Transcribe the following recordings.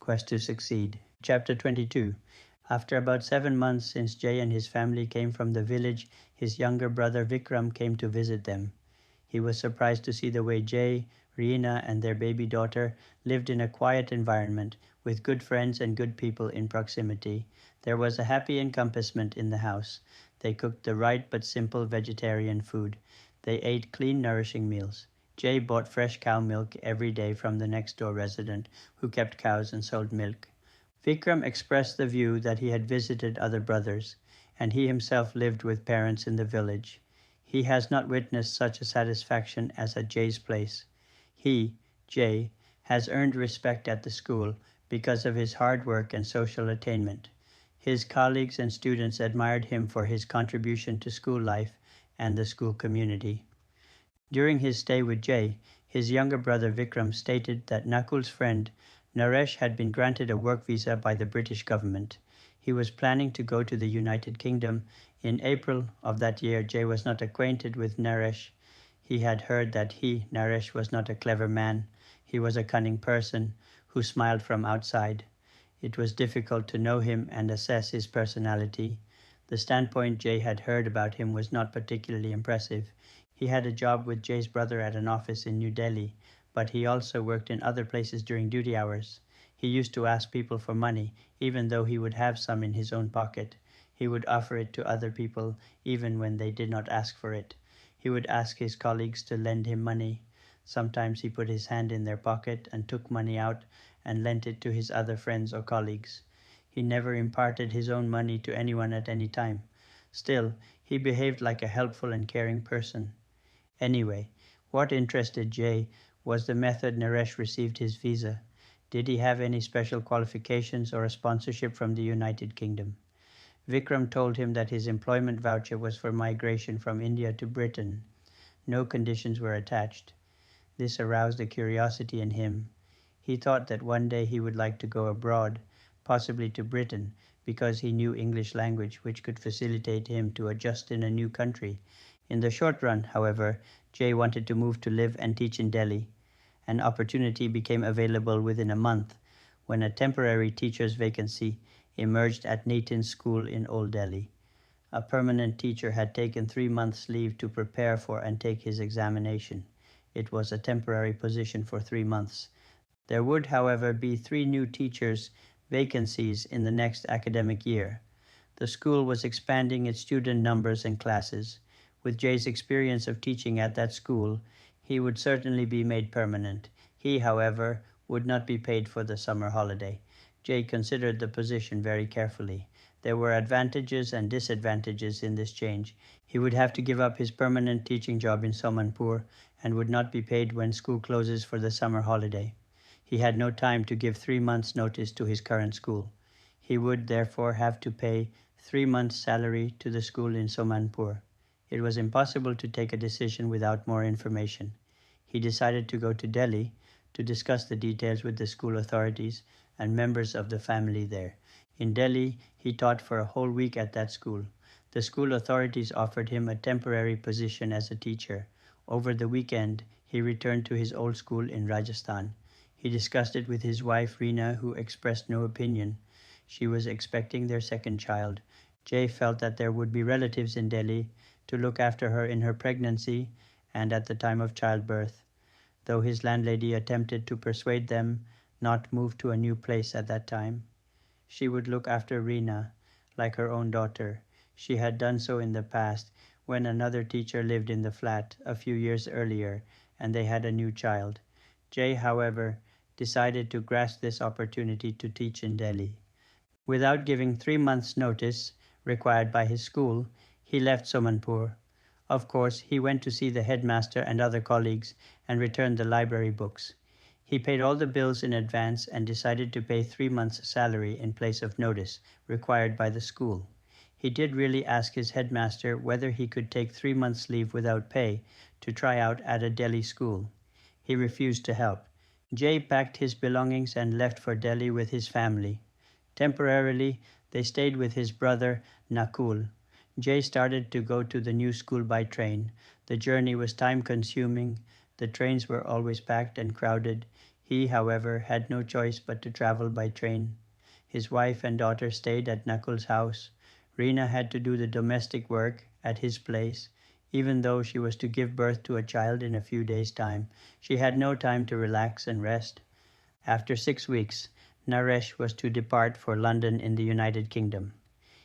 Quest to Succeed. Chapter 22. After about 7 months since Jay and his family came from the village, his younger brother Vikram came to visit them. He was surprised to see the way Jay, Reena, and their baby daughter lived in a quiet environment, with good friends and good people in proximity. There was a happy encompassment in the house. They cooked the right but simple vegetarian food. They ate clean, nourishing meals. Jay bought fresh cow milk every day from the next door resident who kept cows and sold milk. Vikram expressed the view that he had visited other brothers, and he himself lived with parents in the village. He has not witnessed such a satisfaction as at Jay's place. He, Jay, has earned respect at the school because of his hard work and social attainment. His colleagues and students admired him for his contribution to school life and the school community. During his stay with Jay, his younger brother Vikram stated that Nakul's friend Naresh had been granted a work visa by the British government. He was planning to go to the United Kingdom. In April of that year, Jay was not acquainted with Naresh. He had heard that he, Naresh, was not a clever man. He was a cunning person who smiled from outside. It was difficult to know him and assess his personality. The standpoint Jay had heard about him was not particularly impressive. He had a job with Jay's brother at an office in New Delhi, but he also worked in other places during duty hours. He used to ask people for money, even though he would have some in his own pocket. He would offer it to other people, even when they did not ask for it. He would ask his colleagues to lend him money. Sometimes he put his hand in their pocket and took money out and lent it to his other friends or colleagues. He never imparted his own money to anyone at any time. Still, he behaved like a helpful and caring person. Anyway, what interested Jay was the method Naresh received his visa. Did he have any special qualifications or a sponsorship from the United Kingdom? Vikram told him that his employment voucher was for migration from India to Britain. No conditions were attached. This aroused a curiosity in him. He thought that one day he would like to go abroad, possibly to Britain, because he knew English language, which could facilitate him to adjust in a new country. In the short run, however, Jay wanted to move to live and teach in Delhi. An opportunity became available within a month when a temporary teacher's vacancy emerged at Nitin's school in Old Delhi. A permanent teacher had taken 3 months' leave to prepare for and take his examination. It was a temporary position for 3 months. There would, however, be 3 new teachers' vacancies in the next academic year. The school was expanding its student numbers and classes. With Jay's experience of teaching at that school, he would certainly be made permanent. He, however, would not be paid for the summer holiday. Jay considered the position very carefully. There were advantages and disadvantages in this change. He would have to give up his permanent teaching job in Somanpur and would not be paid when school closes for the summer holiday. He had no time to give 3 months' notice to his current school. He would therefore have to pay 3 months' salary to the school in Somanpur. It was impossible to take a decision without more information. He decided to go to Delhi to discuss the details with the school authorities and members of the family there. In Delhi, he taught for a whole week at that school. The school authorities offered him a temporary position as a teacher. Over the weekend, he returned to his old school in Rajasthan. He discussed it with his wife Reena, who expressed no opinion. She was expecting their second child. Jay felt that there would be relatives in Delhi to look after her in her pregnancy and at the time of childbirth, though his landlady attempted to persuade them not move to a new place at that time. She would look after Reena like her own daughter. She had done so in the past when another teacher lived in the flat a few years earlier and they had a new child. Jay, however, decided to grasp this opportunity to teach in Delhi. Without giving 3 months' notice required by his school, he left Somanpur. Of course, he went to see the headmaster and other colleagues and returned the library books. He paid all the bills in advance and decided to pay 3 months' salary in place of notice required by the school. He did really ask his headmaster whether he could take 3 months' leave without pay to try out at a Delhi school. He refused to help. Jay packed his belongings and left for Delhi with his family. Temporarily, they stayed with his brother Nakul. Jay started to go to the new school by train. The journey was time-consuming. The trains were always packed and crowded. He, however, had no choice but to travel by train. His wife and daughter stayed at Nakul's house. Reena had to do the domestic work at his place, even though she was to give birth to a child in a few days' time. She had no time to relax and rest. After 6 weeks, Naresh was to depart for London in the United Kingdom.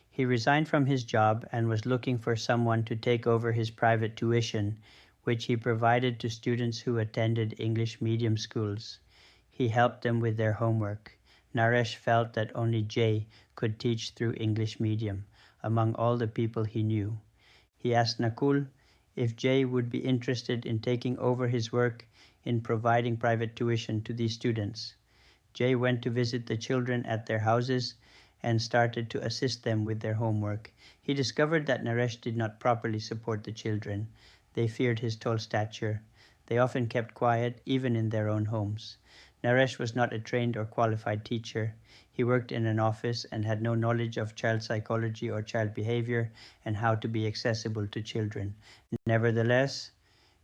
He resigned from his job and was looking for someone to take over his private tuition, which he provided to students who attended English medium schools. He helped them with their homework. Naresh felt that only Jay could teach through English medium among all the people he knew. He asked Nakul if Jay would be interested in taking over his work in providing private tuition to these students. Jay went to visit the children at their houses and started to assist them with their homework. He discovered that Naresh did not properly support the children. They feared his tall stature. They often kept quiet, even in their own homes. Naresh was not a trained or qualified teacher. He worked in an office and had no knowledge of child psychology or child behavior and how to be accessible to children. Nevertheless,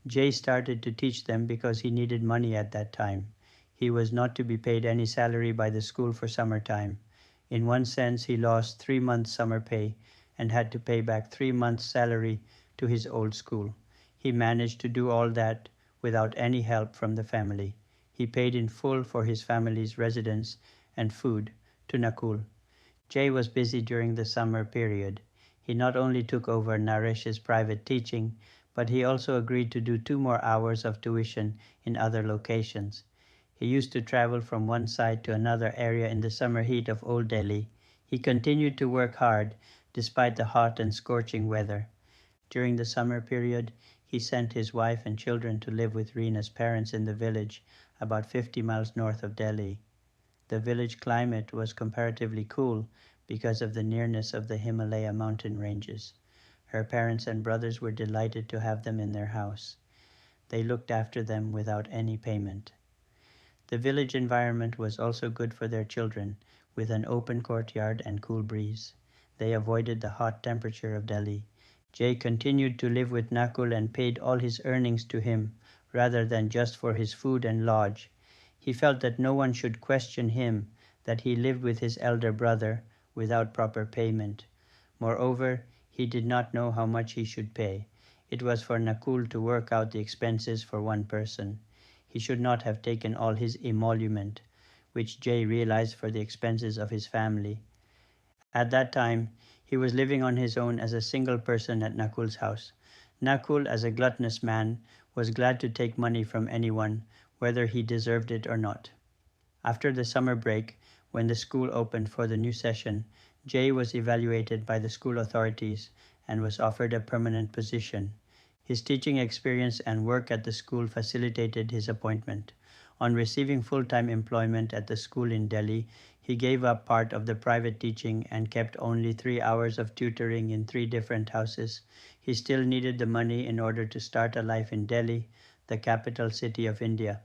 Jay started to teach them because he needed money at that time. He was not to be paid any salary by the school for summertime. In one sense, he lost 3 months' summer pay and had to pay back 3 months' salary to his old school. He managed to do all that without any help from the family. He paid in full for his family's residence and food to Nakul. Jay was busy during the summer period. He not only took over Naresh's private teaching, but he also agreed to do 2 more hours of tuition in other locations. He used to travel from one side to another area in the summer heat of Old Delhi. He continued to work hard despite the hot and scorching weather. During the summer period, he sent his wife and children to live with Reena's parents in the village about 50 miles north of Delhi. The village climate was comparatively cool because of the nearness of the Himalaya mountain ranges. Her parents and brothers were delighted to have them in their house. They looked after them without any payment. The village environment was also good for their children, with an open courtyard and cool breeze. They avoided the hot temperature of Delhi. Jay continued to live with Nakul and paid all his earnings to him, rather than just for his food and lodge. He felt that no one should question him, that he lived with his elder brother without proper payment. Moreover, he did not know how much he should pay. It was for Nakul to work out the expenses for one person. He should not have taken all his emolument, which Jay realized for the expenses of his family. At that time, he was living on his own as a single person at Nakul's house. Nakul, as a gluttonous man, was glad to take money from anyone, whether he deserved it or not. After the summer break, when the school opened for the new session, Jay was evaluated by the school authorities and was offered a permanent position. His teaching experience and work at the school facilitated his appointment. On receiving full-time employment at the school in Delhi, he gave up part of the private teaching and kept only 3 hours of tutoring in 3 different houses. He still needed the money in order to start a life in Delhi, the capital city of India.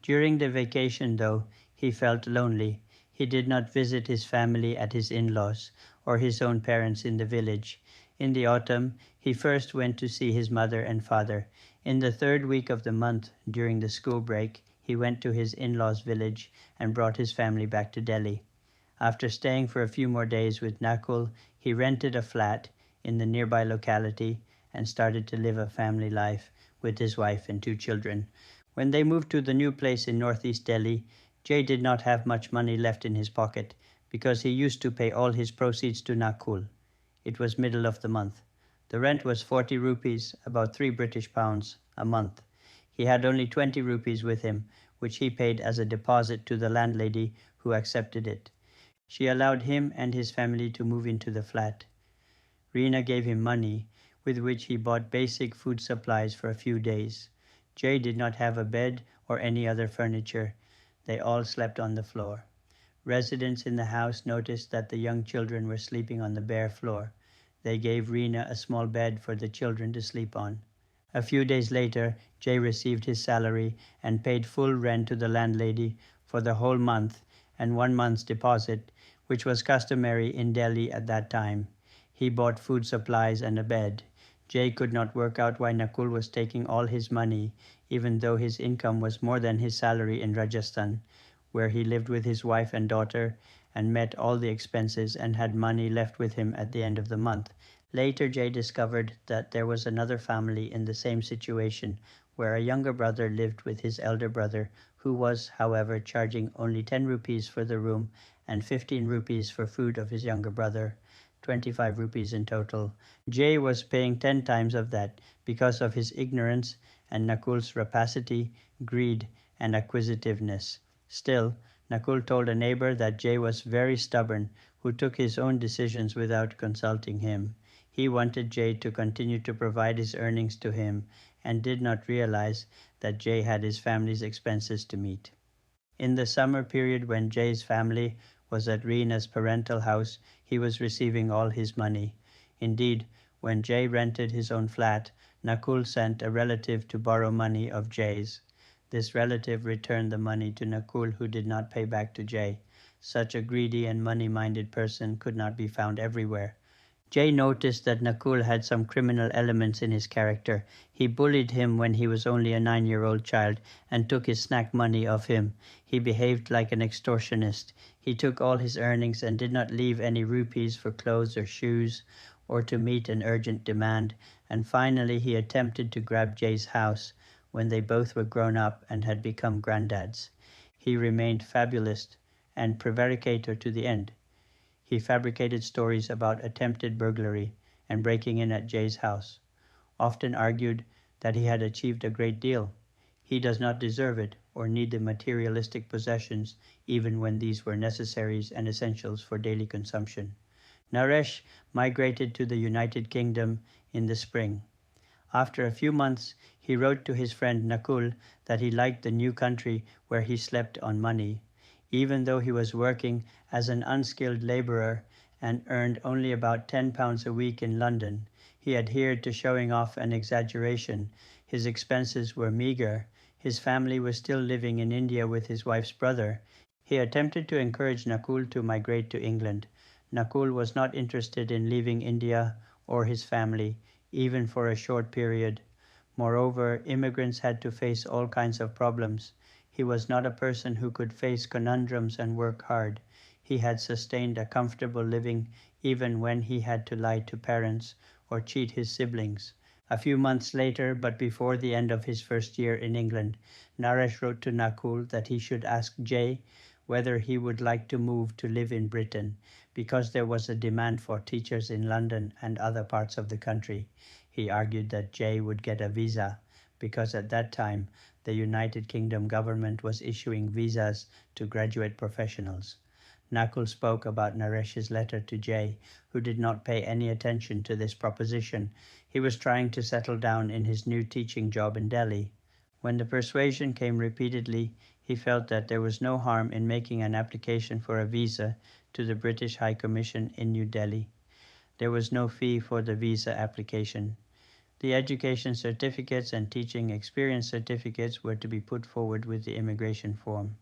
During the vacation, though, he felt lonely. He did not visit his family at his in-laws or his own parents in the village. In the autumn, he first went to see his mother and father. In the 3rd week of the month, during the school break, he went to his in-laws' village and brought his family back to Delhi. After staying for a few more days with Nakul, he rented a flat in the nearby locality and started to live a family life with his wife and 2 children. When they moved to the new place in northeast Delhi, Jay did not have much money left in his pocket because he used to pay all his proceeds to Nakul. It was middle of the month. The rent was 40 rupees, about 3 British pounds, a month. He had only 20 rupees with him, which he paid as a deposit to the landlady, who accepted it. She allowed him and his family to move into the flat. Reena gave him money, with which he bought basic food supplies for a few days. Jay did not have a bed or any other furniture. They all slept on the floor. Residents in the house noticed that the young children were sleeping on the bare floor. They gave Reena a small bed for the children to sleep on. A few days later, Jay received his salary and paid full rent to the landlady for the whole month and 1 month's deposit, which was customary in Delhi at that time. He bought food supplies and a bed. Jay could not work out why Nakul was taking all his money, even though his income was more than his salary in Rajasthan, where he lived with his wife and daughter and met all the expenses and had money left with him at the end of the month. Later, Jay discovered that there was another family in the same situation, where a younger brother lived with his elder brother, who was, however, charging only 10 rupees for the room and 15 rupees for food of his younger brother, 25 rupees in total. Jay was paying 10 times of that because of his ignorance and Nakul's rapacity, greed, and acquisitiveness. Still, Nakul told a neighbor that Jay was very stubborn, who took his own decisions without consulting him. He wanted Jay to continue to provide his earnings to him and did not realize that Jay had his family's expenses to meet. In the summer period when Jay's family was at Reena's parental house, he was receiving all his money. Indeed, when Jay rented his own flat, Nakul sent a relative to borrow money of Jay's. This relative returned the money to Nakul, who did not pay back to Jay. Such a greedy and money-minded person could not be found everywhere. Jay noticed that Nakul had some criminal elements in his character. He bullied him when he was only a 9-year-old child and took his snack money of him. He behaved like an extortionist. He took all his earnings and did not leave any rupees for clothes or shoes or to meet an urgent demand. And finally he attempted to grab Jay's house when they both were grown up and had become granddads. He remained fabulist and prevaricator to the end. He fabricated stories about attempted burglary and breaking in at Jay's house, often argued that he had achieved a great deal. He does not deserve it or need the materialistic possessions even when these were necessaries and essentials for daily consumption. Naresh migrated to the United Kingdom in the spring. After a few months, he wrote to his friend Nakul that he liked the new country where he slept on money. Even though he was working as an unskilled labourer and earned only about £10 a week in London, he adhered to showing off and exaggeration. His expenses were meagre. His family was still living in India with his wife's brother. He attempted to encourage Nakul to migrate to England. Nakul was not interested in leaving India or his family, even for a short period. Moreover, immigrants had to face all kinds of problems. He was not a person who could face conundrums and work hard. He had sustained a comfortable living even when he had to lie to parents or cheat his siblings. A few months later, but before the end of his first year in England, Naresh wrote to Nakul that he should ask Jay whether he would like to move to live in Britain, because there was a demand for teachers in London and other parts of the country. He argued that Jay would get a visa, because at that time the United Kingdom government was issuing visas to graduate professionals. Nakul spoke about Naresh's letter to Jay, who did not pay any attention to this proposition. He was trying to settle down in his new teaching job in Delhi. When the persuasion came repeatedly, he felt that there was no harm in making an application for a visa to the British High Commission in New Delhi. There was no fee for the visa application. The education certificates and teaching experience certificates were to be put forward with the immigration form.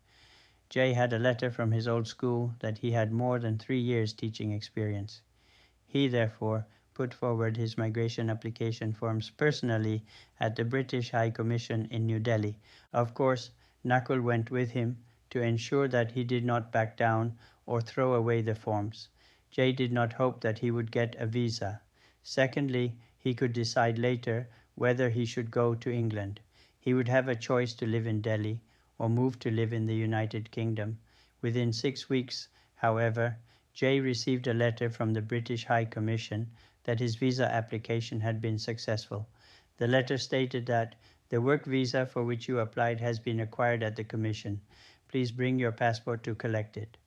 Jay had a letter from his old school that he had more than 3 years teaching experience. He, therefore, put forward his migration application forms personally at the British High Commission in New Delhi. Of course, Nakul went with him to ensure that he did not back down or throw away the forms. Jay did not hope that he would get a visa. Secondly, he could decide later whether he should go to England. He would have a choice to live in Delhi or move to live in the United Kingdom. Within 6 weeks, however, Jay received a letter from the British High Commission that his visa application had been successful. The letter stated that the work visa for which you applied has been acquired at the Commission. Please bring your passport to collect it.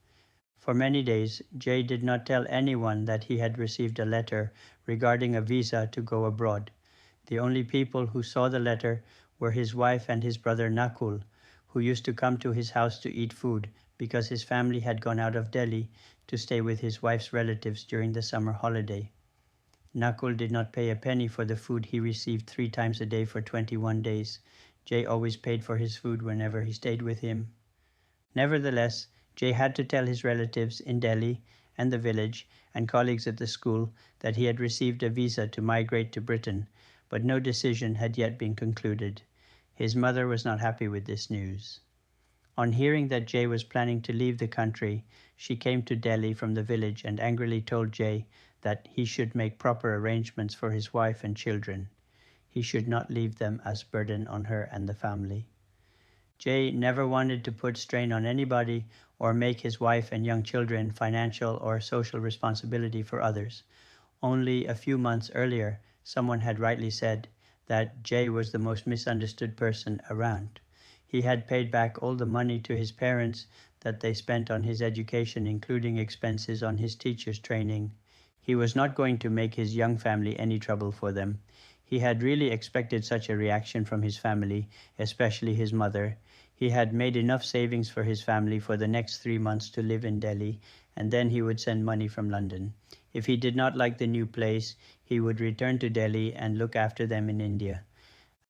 For many days, Jay did not tell anyone that he had received a letter regarding a visa to go abroad. The only people who saw the letter were his wife and his brother Nakul, who used to come to his house to eat food because his family had gone out of Delhi to stay with his wife's relatives during the summer holiday. Nakul did not pay a penny for the food he received 3 times a day for 21 days. Jay always paid for his food whenever he stayed with him. Nevertheless, Jay had to tell his relatives in Delhi and the village and colleagues at the school that he had received a visa to migrate to Britain, but no decision had yet been concluded. His mother was not happy with this news. On hearing that Jay was planning to leave the country, she came to Delhi from the village and angrily told Jay that he should make proper arrangements for his wife and children. He should not leave them as burden on her and the family. Jay never wanted to put strain on anybody or make his wife and young children financial or social responsibility for others. Only a few months earlier, someone had rightly said that Jay was the most misunderstood person around. He had paid back all the money to his parents that they spent on his education, including expenses on his teacher's training. He was not going to make his young family any trouble for them. He had really expected such a reaction from his family, especially his mother. He had made enough savings for his family for the next 3 months to live in Delhi, and then he would send money from London. If he did not like the new place, he would return to Delhi and look after them in India.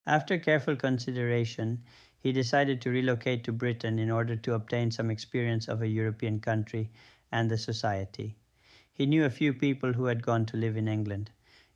After careful consideration, he decided to relocate to Britain in order to obtain some experience of a European country and the society. He knew a few people who had gone to live in England.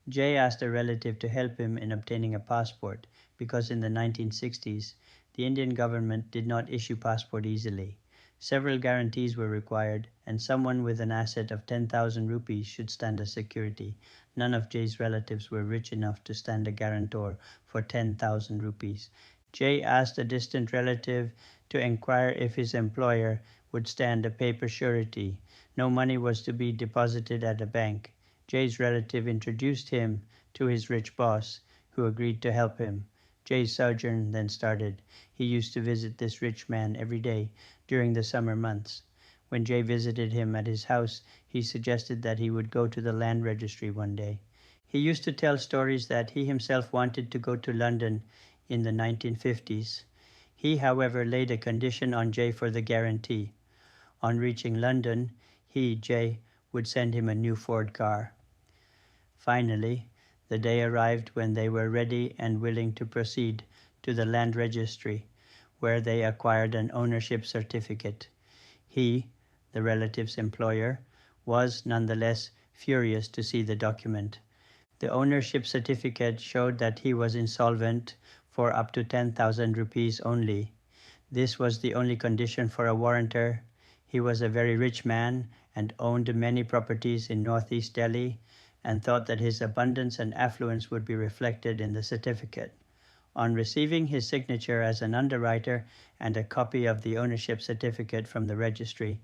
Jay asked a relative to help him in obtaining a passport because in the 1960s, the Indian government did not issue passport easily. Several guarantees were required, and someone with an asset of 10,000 rupees should stand as security. None of Jay's relatives were rich enough to stand a guarantor for 10,000 rupees. Jay asked a distant relative to inquire if his employer would stand a paper surety. No money was to be deposited at a bank. Jay's relative introduced him to his rich boss, who agreed to help him. Jay's sojourn then started. He used to visit this rich man every day during the summer months. When Jay visited him at his house, he suggested that he would go to the land registry one day. He used to tell stories that he himself wanted to go to London in the 1950s. He, however, laid a condition on Jay for the guarantee. On reaching London, he, Jay, would send him a new Ford car. Finally, the day arrived when they were ready and willing to proceed to the land registry, where they acquired an ownership certificate. He, the relative's employer, was nonetheless furious to see the document. The ownership certificate showed that he was insolvent for up to 10,000 rupees only. This was the only condition for a warrantor. He was a very rich man and owned many properties in northeast Delhi and thought that his abundance and affluence would be reflected in the certificate. On receiving his signature as an underwriter and a copy of the ownership certificate from the registry,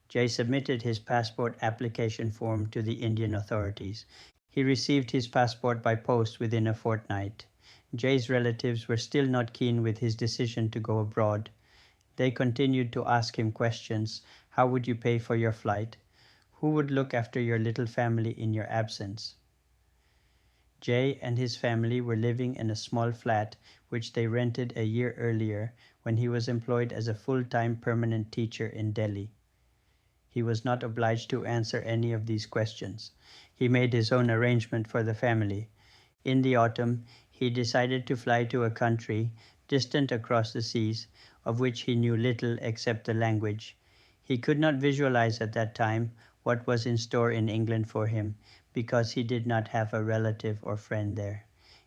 Jay submitted his passport application form to the Indian authorities. He received his passport by post within a fortnight. Jay's relatives were still not keen with his decision to go abroad. They continued to ask him questions. How would you pay for your flight? Who would look after your little family in your absence? Jay and his family were living in a small flat which they rented a year earlier when he was employed as a full-time permanent teacher in Delhi. He was not obliged to answer any of these questions. He made his own arrangement for the family. In the autumn, he decided to fly to a country distant across the seas, of which he knew little except the language. He could not visualize at that time what was in store in England for him, because he did not have a relative or friend there.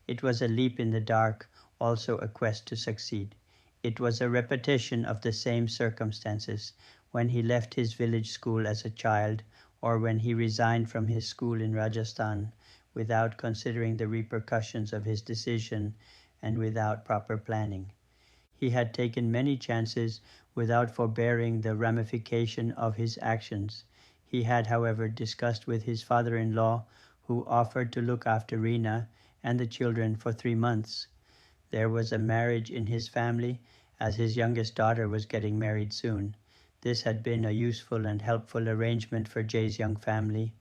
It was a leap in the dark, also a quest to succeed. It was a repetition of the same circumstances when he left his village school as a child, or when he resigned from his school in Rajasthan without considering the repercussions of his decision and without proper planning. He had taken many chances without forbearing the ramification of his actions. He had, however, discussed with his father-in-law, who offered to look after Reena and the children for 3 months. There was a marriage in his family, as his youngest daughter was getting married soon. This had been a useful and helpful arrangement for Jay's young family.